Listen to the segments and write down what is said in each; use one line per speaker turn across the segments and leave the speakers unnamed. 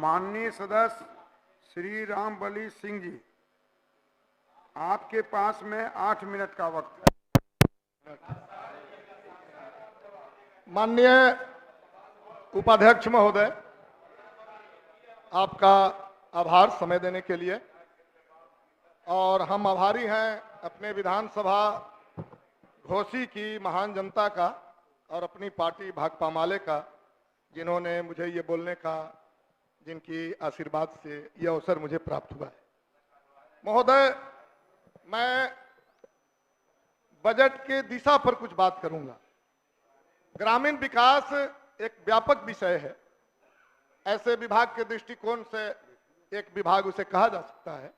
माननीय सदस्य श्री राम बली सिंह जी, आपके पास में 8 मिनट का वक्त है।
माननीय उपाध्यक्ष महोदय, आपका आभार समय देने के लिए। और हम आभारी हैं अपने विधानसभा घोसी की महान जनता का और अपनी पार्टी भाकपा माले का, जिन्होंने मुझे ये बोलने का, जिनकी आशीर्वाद से ये अवसर मुझे प्राप्त हुआ है। महोदय, मैं बजट के दिशा पर कुछ बात करूंगा। ग्रामीण विकास एक व्यापक विषय है। ऐसे विभाग के दृष्टिकोण से एक विभाग उसे कहा जा सकता है।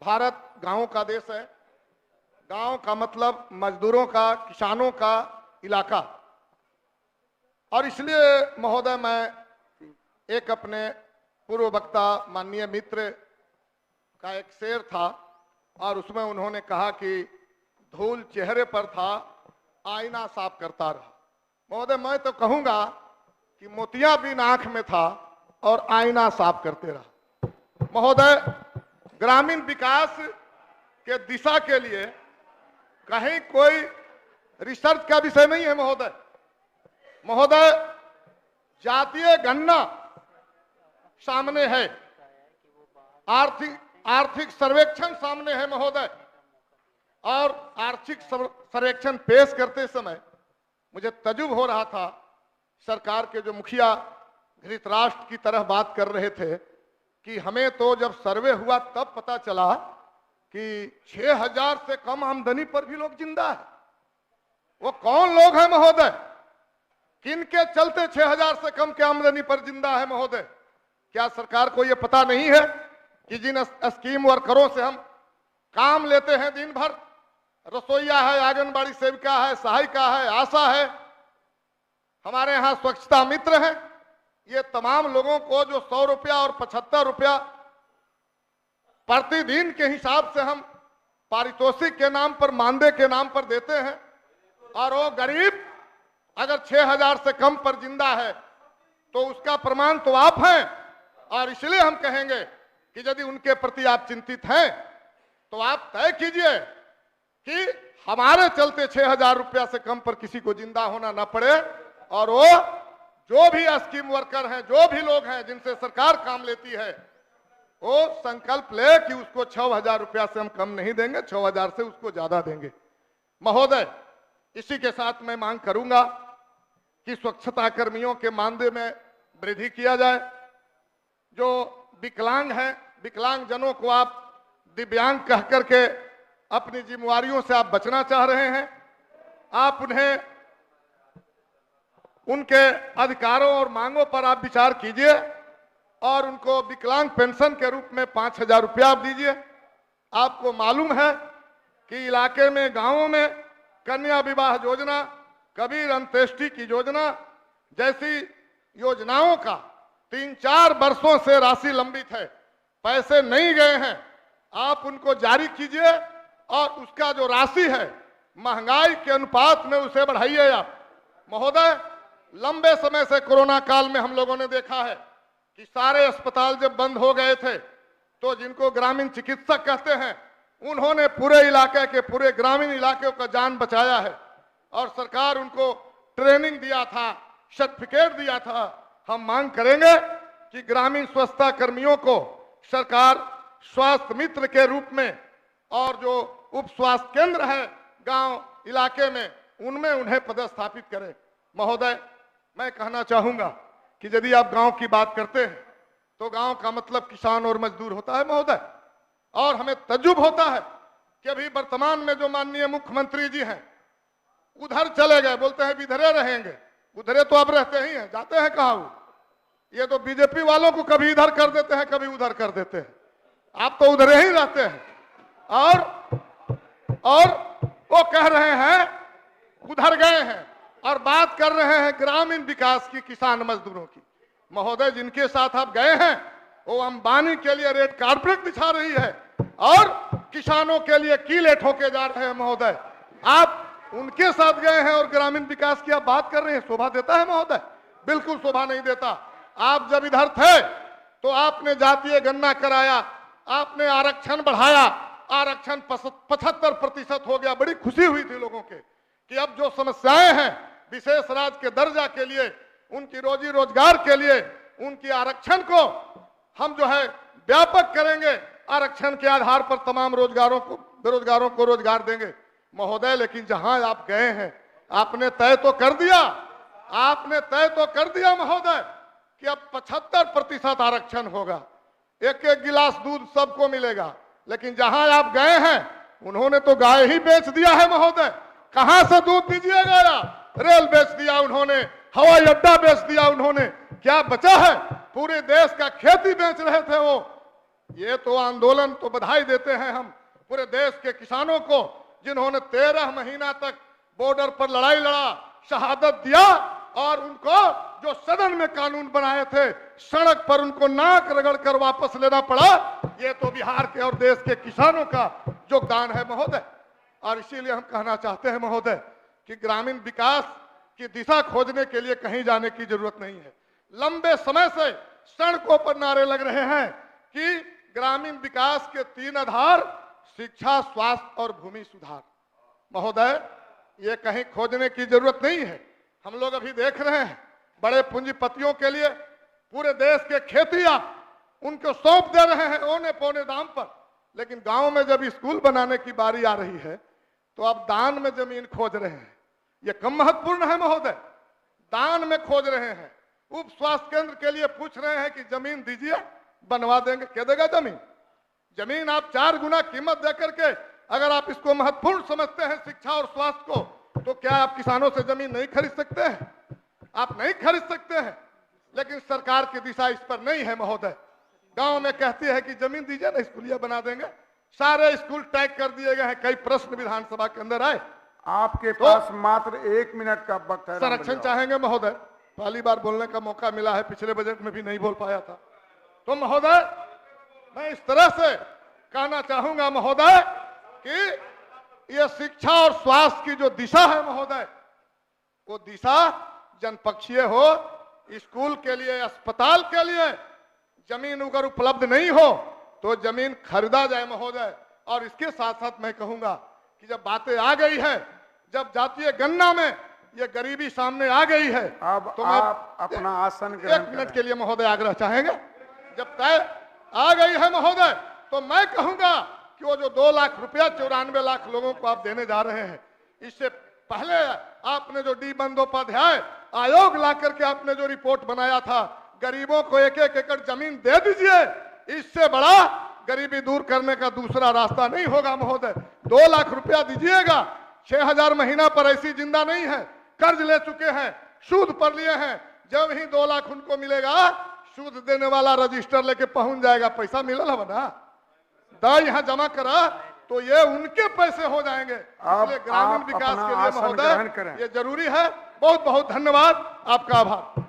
भारत गांवों का देश है। गांव का मतलब मजदूरों का, किसानों का इलाका। और इसलिए महोदय, मैं एक अपने पूर्व वक्ता माननीय मित्र का एक शेर था और उसमें उन्होंने कहा कि धूल चेहरे पर था, आईना साफ करता रहा। महोदय, मैं तो कहूंगा कि मोतियाबिंद आंख में था और आईना साफ करते रहा। महोदय, ग्रामीण विकास के दिशा के लिए कहीं कोई रिसर्च का विषय नहीं है। महोदय, जातीय गणना सामने है, आर्थिक सर्वेक्षण सामने है महोदय। और आर्थिक सर्वेक्षण पेश करते समय मुझे तजुब हो रहा था। सरकार के जो मुखिया धृतराष्ट्र की तरह बात कर रहे थे कि हमें तो जब सर्वे हुआ तब पता चला कि 6000 से कम आमदनी पर भी लोग जिंदा है। वो कौन लोग हैं महोदय? किनके चलते 6000 से कम के आमदनी पर जिंदा है महोदय? क्या सरकार को यह पता नहीं है कि जिन स्कीम वर्करों से हम काम लेते हैं दिन भर, रसोईया है, आंगनबाड़ी सेविका है, सहायिका है, आशा है, हमारे यहाँ स्वच्छता मित्र हैं, ये तमाम लोगों को जो 100 रुपया और 75 रुपया प्रतिदिन के हिसाब से हम पारितोषिक के नाम पर, मानदेय के नाम पर देते हैं, और वो गरीब अगर 6000 से कम पर जिंदा है तो उसका प्रमाण तो आप हैं। और इसलिए हम कहेंगे कि यदि उनके प्रति आप चिंतित हैं तो आप तय कीजिए कि हमारे चलते 6000 रुपया से कम पर किसी को जिंदा होना ना पड़े। और वो जो भी स्कीम वर्कर हैं, जो भी लोग हैं जिनसे सरकार काम लेती है, वो संकल्प ले कि उसको 6000 रुपया से हम कम नहीं देंगे, 6000 से उसको ज्यादा देंगे। महोदय, इसी के साथ मैं मांग करूंगा कि स्वच्छता कर्मियों के मानदेय में वृद्धि किया जाए। जो विकलांग हैं, विकलांग जनों को आप दिव्यांग कह करके अपनी जिम्मेवारियों से आप बचना चाह रहे हैं। आप उन्हें उनके अधिकारों और मांगों पर आप विचार कीजिए और उनको विकलांग पेंशन के रूप में 5000 रुपया आप दीजिए। आपको मालूम है कि इलाके में, गांवों में कन्या विवाह योजना, कबीर अंत्येष्टि की योजना जैसी योजनाओं का 3-4 वर्षों से राशि लंबित है, पैसे नहीं गए हैं। आप उनको जारी कीजिए और उसका जो राशि है महंगाई के अनुपात में उसे बढ़ाइए आप। महोदय, लंबे समय से कोरोना काल में हम लोगों ने देखा है कि सारे अस्पताल जब बंद हो गए थे तो जिनको ग्रामीण चिकित्सक कहते हैं, उन्होंने पूरे इलाके के, पूरे ग्रामीण इलाके का जान बचाया है। और सरकार उनको ट्रेनिंग दिया था, सर्टिफिकेट दिया था। हम मांग करेंगे कि ग्रामीण स्वच्छता कर्मियों को सरकार स्वास्थ्य मित्र के रूप में, और जो उप स्वास्थ्य केंद्र है गांव इलाके में, उनमें उन्हें पदस्थापित करें। महोदय, मैं कहना चाहूंगा कि यदि आप गांव की बात करते हैं तो गांव का मतलब किसान और मजदूर होता है महोदय। और हमें तजुब होता है कि अभी वर्तमान में जो माननीय मुख्यमंत्री जी हैं उधर चले गए, बोलते हैं इधरे रहेंगे। उधरे तो अब रहते ही हैं, जाते हैं कहाँ वो? ये तो बीजेपी वालों को कभी इधर कर देते हैं, कभी उधर कर देते हैं। आप तो उधरे ही रहते हैं। और वो कह रहे हैं उधर गए हैं और बात कर रहे हैं ग्रामीण विकास की, किसान मजदूरों की। महोदय, जिनके साथ आप गए हैं वो अंबानी के लिए रेड कार्पेट बिछा रही है और किसानों के लिए कीलेट होके जा रहे हैं। महोदय, आप उनके साथ गए हैं और ग्रामीण विकास की आप बात कर रहे हैं। शोभा देता है महोदय? बिल्कुल शोभा नहीं देता। आप जब इधर थे तो आपने जातीय गणना कराया, आपने आरक्षण बढ़ाया, आरक्षण 75% हो गया। बड़ी खुशी हुई थी लोगों के कि अब जो समस्याएं हैं विशेष राज्य के दर्जा के लिए, उनकी रोजी रोजगार के लिए, उनकी आरक्षण को हम जो है व्यापक करेंगे, आरक्षण के आधार पर तमाम बेरोजगारों को रोजगार देंगे। महोदय, लेकिन जहां आप गए हैं आपने तय तो कर दिया, महोदय कि अब 75% आरक्षण होगा, एक एक गिलास दूध सबको मिलेगा। लेकिन जहां आप गए हैं उन्होंने तो गाय ही बेच दिया है महोदय। कहां से दूध दीजिएगा आप? रेल बेच दिया उन्होंने, हवाई अड्डा बेच दिया उन्होंने, क्या बचा है? पूरे देश का खेती बेच रहे थे वो। ये तो आंदोलन, तो बधाई देते हैं हम पूरे देश के किसानों को जिन्होंने 13 महीना तक बॉर्डर पर लड़ाई लड़ा, शहादत दिया, और उनको जो सदन में कानून बनाए थे सड़क पर उनको नाक रगड़ कर वापस लेना पड़ा। ये तो बिहार के और देश के किसानों का योगदान है महोदय। और इसीलिए हम कहना चाहते हैं महोदय कि ग्रामीण विकास की दिशा खोजने के लिए कहीं जाने की जरूरत नहीं है। लंबे समय से सड़कों पर नारे लग रहे हैं कि ग्रामीण विकास के 3 आधार शिक्षा, स्वास्थ्य और भूमि सुधार। महोदय, ये कहीं खोजने की जरूरत नहीं है। हम लोग अभी देख रहे हैं बड़े पूंजीपतियों के लिए पूरे देश के खेती आप उनको सौंप दे रहे हैं औने पौने दाम पर, लेकिन गांव में जब स्कूल बनाने की बारी आ रही है तो आप दान में जमीन खोज रहे हैं। ये कम महत्वपूर्ण है महोदय? दान में खोज रहे हैं। उप स्वास्थ्य केंद्र के लिए पूछ रहे हैं कि जमीन दीजिए, बनवा देंगे। क्या देगा जमीन आप 4 गुना कीमत देकर के अगर आप इसको महत्वपूर्ण समझते हैं शिक्षा और स्वास्थ्य को, तो क्या आप किसानों से जमीन नहीं खरीद सकते हैं? आप नहीं खरीद सकते हैं। लेकिन सरकार की दिशा इस पर नहीं है महोदय। गांव में कहती है कि जमीन दीजिए ना, स्कूलिया बना देंगे। सारे स्कूल टैग कर दिए गए हैं। कई प्रश्न विधानसभा के अंदर आए।
आपके पास मात्र 1 मिनट का वक्त है।
संरक्षण चाहेंगे महोदय? पहली बार बोलने का मौका मिला है, पिछले बजट में भी नहीं बोल पाया था। तो महोदय, मैं इस तरह से कहना चाहूंगा महोदय कि यह शिक्षा और स्वास्थ्य की जो दिशा है महोदय, वो दिशा जनपक्षीय हो। स्कूल के लिए, अस्पताल के लिए जमीन अगर उपलब्ध नहीं हो तो जमीन खरीदा जाए महोदय। और इसके साथ साथ मैं कहूंगा कि जब बातें आ गई है, जब जातीय गणना में ये गरीबी सामने आ गई है,
अब
तो
आप अपना आसन
1 मिनट के लिए महोदय आग्रह चाहेंगे। जब तय आ गई है महोदय, तो मैं कहूंगा कि वो जो 2 लाख रुपया 94 लाख लोगों को आप देने जा रहे हैं, इससे पहले आपने जो डी बंदोपाध्याय आयोग ला करके आपने जो रिपोर्ट बनाया था, गरीबों को 1-1 एकड़ जमीन दे दीजिए, इससे बड़ा गरीबी दूर करने का दूसरा रास्ता नहीं होगा महोदय। 2 लाख रुपया दीजिएगा, 6000 महीना पर ऐसी जिंदा नहीं है, कर्ज ले चुके हैं, सूद पर लिए हैं। जब ही 2 लाख उनको मिलेगा, सूद देने वाला रजिस्टर लेके पहुंच जाएगा, पैसा मिलल है ना, दा यहाँ जमा करा, तो ये उनके पैसे हो जाएंगे। इसलिए ग्रामीण विकास के लिए महोदय ये जरूरी है। बहुत बहुत धन्यवाद, आपका आभार।